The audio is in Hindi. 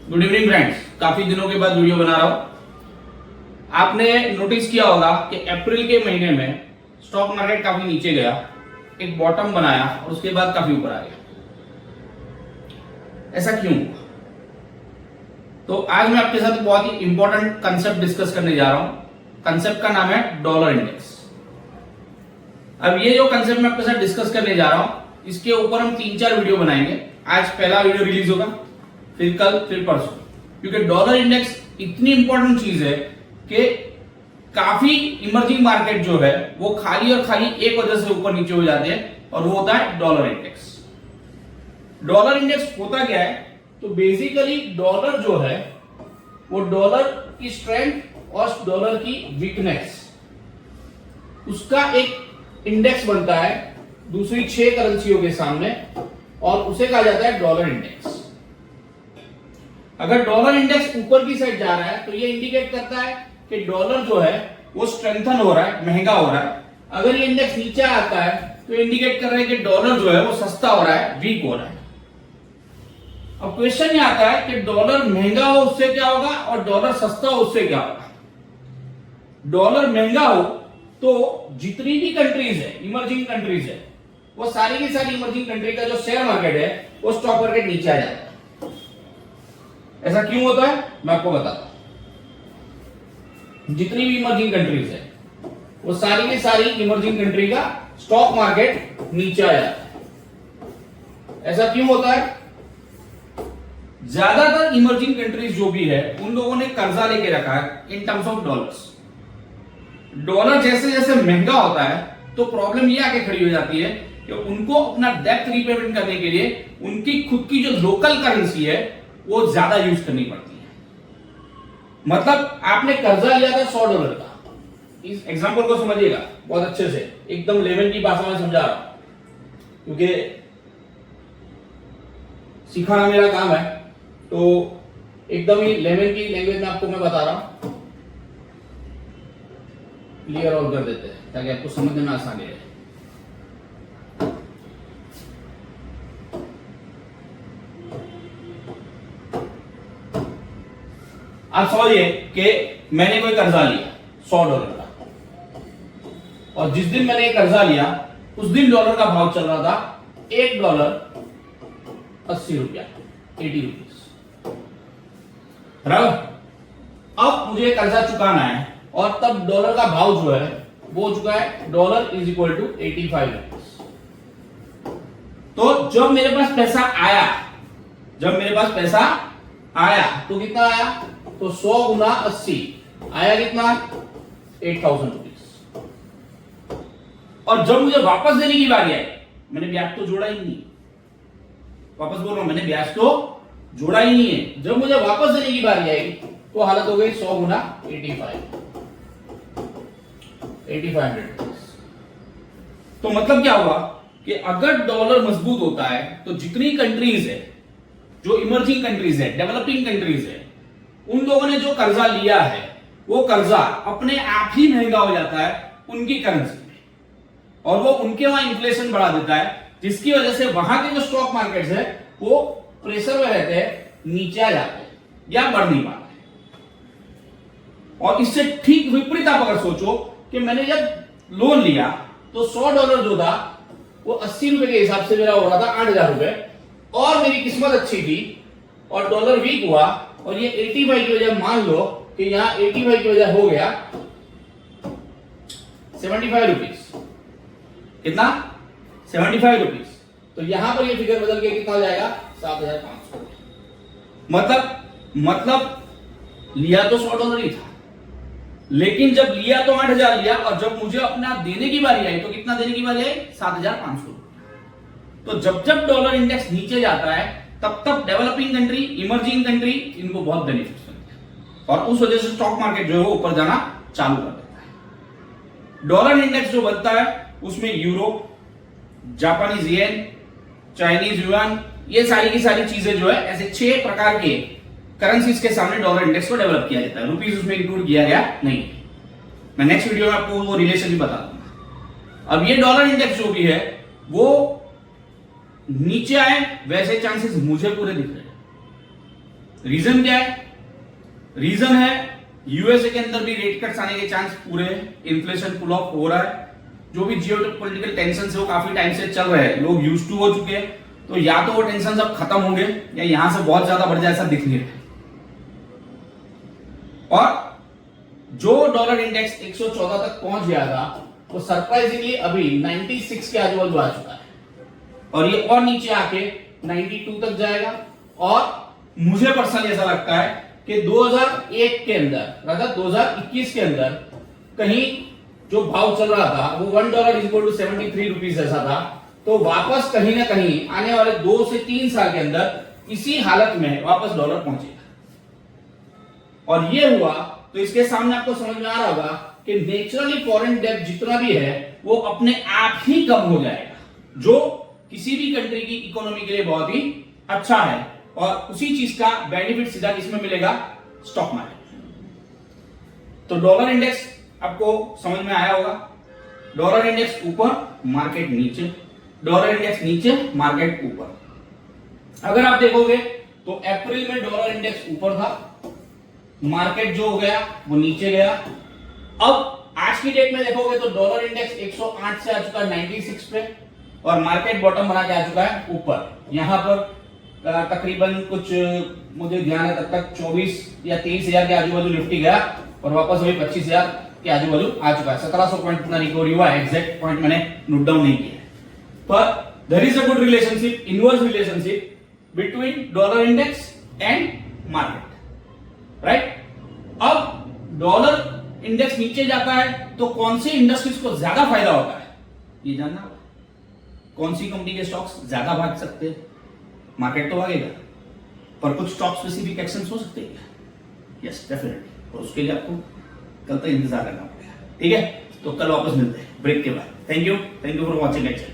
गुड इवनिंग फ्रेंड्स, काफी दिनों के बाद वीडियो बना रहा हूं। आपने नोटिस किया होगा कि अप्रैल के महीने में स्टॉक मार्केट काफी नीचे गया, एक बॉटम बनाया और उसके बाद काफी ऊपर आ गया। ऐसा क्यों हुआ? तो आज मैं आपके साथ बहुत ही इंपॉर्टेंट कंसेप्ट डिस्कस करने जा रहा हूं। कंसेप्ट का नाम है डॉलर इंडेक्स। अब ये जो कंसेप्ट मैं आपके साथ डिस्कस करने जा रहा हूं, इसके ऊपर हम 3-4 वीडियो बनाएंगे। आज पहला वीडियो रिलीज होगा, फिर कल, फिर परसों, क्योंकि डॉलर इंडेक्स इतनी इंपॉर्टेंट चीज है कि काफी इमर्जिंग मार्केट जो है वो खाली और खाली एक वजह से ऊपर नीचे हो जाते हैं, और वो होता है डॉलर इंडेक्स। डॉलर इंडेक्स होता क्या है? तो बेसिकली डॉलर जो है वो डॉलर की स्ट्रेंथ और डॉलर की वीकनेस, उसका एक इंडेक्स बनता है दूसरी 6 करेंसियों के सामने, और उसे कहा जाता है डॉलर इंडेक्स। अगर डॉलर इंडेक्स ऊपर की साइड जा रहा है तो ये इंडिकेट करता है कि डॉलर जो है वो स्ट्रेंथन हो रहा है, महंगा हो रहा है। अगर ये इंडेक्स नीचे आता है तो इंडिकेट कर रहा है कि डॉलर जो है वो सस्ता हो रहा है, वीक हो रहा है। अब क्वेश्चन ये आता है कि डॉलर महंगा हो उससे क्या होगा और डॉलर सस्ता हो उससे क्या होगा? डॉलर महंगा हो तो जितनी भी कंट्रीज है, इमर्जिंग कंट्रीज है, वो सारी की सारी इमर्जिंग कंट्री का जो शेयर मार्केट है वो स्टॉक मार्केट नीचे आ जाता है। ऐसा क्यों होता है मैं आपको बताता हूं। जितनी भी इमर्जिंग कंट्रीज है वो सारी की सारी इमर्जिंग कंट्री का स्टॉक मार्केट नीचे आ जाता है। ऐसा क्यों होता है? ज्यादातर इमर्जिंग कंट्रीज जो भी है उन लोगों ने कर्जा लेके रखा है in terms of dollars. Dollar जैसे जैसे महंगा होता है तो प्रॉब्लम ये आके खड़ी हो जाती है कि उनको अपना डेब्ट रीपेमेंट करने के लिए उनकी खुद की जो लोकल करेंसी है वो ज्यादा यूज करनी पड़ती है। मतलब आपने कर्जा लिया था $100 का, इस एग्जांपल को समझिएगा बहुत अच्छे से, एकदम लेमन की भाषा में समझा रहा हूं क्योंकि सिखाना मेरा काम है, तो एकदम ही लेमन की लैंग्वेज में आपको मैं बता रहा हूं, क्लियर और कर देते हैं ताकि आपको समझने में आसानी रहे। आप समझिए कि मैंने कोई कर्जा लिया $100 का, और जिस दिन मैंने कर्जा लिया उस दिन डॉलर का भाव चल रहा था $1 80 रुपया, 80 रुपीज। बराबर। अब मुझे कर्जा चुकाना है और तब डॉलर का भाव जो है वो हो चुका है $= 85 रुपीज। तो जब मेरे पास पैसा आया, तो कितना आया? तो 100 गुना 80 आया कितना? 8000 रुपीज। और जब मुझे वापस देने की बारी आई, मैंने ब्याज तो जोड़ा ही नहीं, वापस बोल रहा हूं, मैंने ब्याज तो जोड़ा ही नहीं है। जब मुझे वापस देने की बारी आई तो हालत हो गई 100 गुना 8500। तो मतलब क्या हुआ कि अगर डॉलर मजबूत होता है तो जितनी कंट्रीज है, जो इमर्जिंग कंट्रीज है, डेवलपिंग कंट्रीज है, उन लोगों ने जो कर्जा लिया है वो कर्जा अपने आप ही महंगा हो जाता है उनकी करेंसी में, और वो उनके वहां इन्फ्लेशन बढ़ा देता है, जिसकी वजह से वहां के जो स्टॉक मार्केट्स है वो प्रेशर में रहते हैं, नीचे आ जाते हैं या बढ़ नहीं पाते। और इससे ठीक विपरीत आप अगर सोचो कि मैंने जब लोन लिया तो $100 जो था वो 80 रुपए के हिसाब से मेरा हो रहा था 8000 रुपए, और मेरी किस्मत अच्छी थी और डॉलर वीक हुआ, और ये 85 की वजह मान लो कि यहां 85 की वजह हो गया 75 रुपीज। कितना? 75 रुपीज। तो यहां पर ये फिगर बदल के कितना हो जाएगा? 7500। मतलब लिया तो $100 ही था, लेकिन जब लिया तो 8000 लिया, और जब मुझे अपना देने की बारी आई तो कितना देने की बारी आई? 7500। तो जब डॉलर इंडेक्स नीचे जाता है तब डेवलपिंग कंट्री, इमर्जिंग कंट्री, इनको बहुत बेनिफिट्स मिलते हैं, और उस वजह से स्टॉक मार्केट जो है वो ऊपर जाना चालू कर देता है। डॉलर इंडेक्स जो बनता है उसमें euro, Japanese yen, Chinese yuan, ये सारी की सारी चीजें जो है ऐसे 6 प्रकार के करेंसीज के सामने डॉलर इंडेक्स को डेवलप किया जाता है। रुपीज उसमें इंक्लूड किया गया नहीं। मैं नेक्स्ट वीडियो में आपको वो रिलेशन भी बता दूंगा। अब ये डॉलर इंडेक्स जो भी है वो नीचे आए वैसे चांसेस मुझे पूरे दिख रहे हैं, रीजन क्या है? रीजन है यूएसए के अंदर भी रेट कट्स आने के चांस पूरे हैं, इन्फ्लेशन पुल ऑफ हो रहा है, जो भी जियोपॉलिटिकल टेंशन है वो काफी टाइम से चल रहे हैं, लोग यूज्ड टू हो चुके हैं, तो या तो वो टेंशन अब खत्म होंगे या यहां से बहुत ज्यादा बढ़ जाए ऐसा दिख नहीं रहा। और जो डॉलर इंडेक्स 114 तक पहुंच गया था वो सरप्राइजिंगली अभी 96 के आजू बाजू आ चुका है और ये और नीचे आके 92 तक जाएगा। और मुझे पर्सनली ऐसा लगता है कि 2001 के अंदर मतलब 2021 के अंदर कहीं जो भाव चल रहा था वो $1 = 73 ऐसा था, तो वापस कहीं ना कहीं आने वाले 2 से 3 साल के अंदर इसी हालत में वापस डॉलर पहुंचेगा। और ये हुआ तो इसके सामने आपको समझ में आ रहा होगा कि नेचुरली फॉरेन डेब्ट जितना भी है वो अपने आप ही कम हो जाएगा, जो किसी भी कंट्री की इकोनॉमी के लिए बहुत ही अच्छा है। और उसी चीज का बेनिफिट सीधा किसमें मिलेगा? Stock market. तो डॉलर इंडेक्स आपको समझ में आया होगा। डॉलर इंडेक्स ऊपर, मार्केट नीचे, डॉलर इंडेक्स नीचे, मार्केट ऊपर। अगर आप देखोगे तो अप्रैल में डॉलर इंडेक्स ऊपर था, मार्केट जो हो गया वो नीचे गया। अब आज की डेट में देखोगे तो डॉलर इंडेक्स 108 से आ चुका है 96 पे और मार्केट बॉटम बना के आ चुका है ऊपर। यहां पर तकरीबन कुछ मुझे ध्यान है तब तक 24 या 23,000 के आजू बाजू निफ्टी गया और वापस वही 25,000 के आजू बाजू आ चुका है। 1700 पॉइंट अपना रिकवरी हुआ है, एग्जैक्ट पॉइंट मैंने नोट डाउन नहीं किया, पर there is a good relationship, inverse relationship between dollar index and market, right. अब डॉलर इंडेक्स नीचे जाता है तो कौन सी इंडस्ट्रीज को ज्यादा फायदा होता है ये जानना होगा। कौन सी कंपनी के स्टॉक्स ज्यादा भाग सकते हैं? मार्केट तो भागेगा पर कुछ स्टॉक स्पेसिफिक एक्शंस हो सकते हैं। यस डेफिनेटली, और उसके लिए आपको कल तक इंतजार करना पड़ेगा। ठीक है, तो कल वापस मिलते हैं ब्रेक के बाद। Thank you for watching lecture.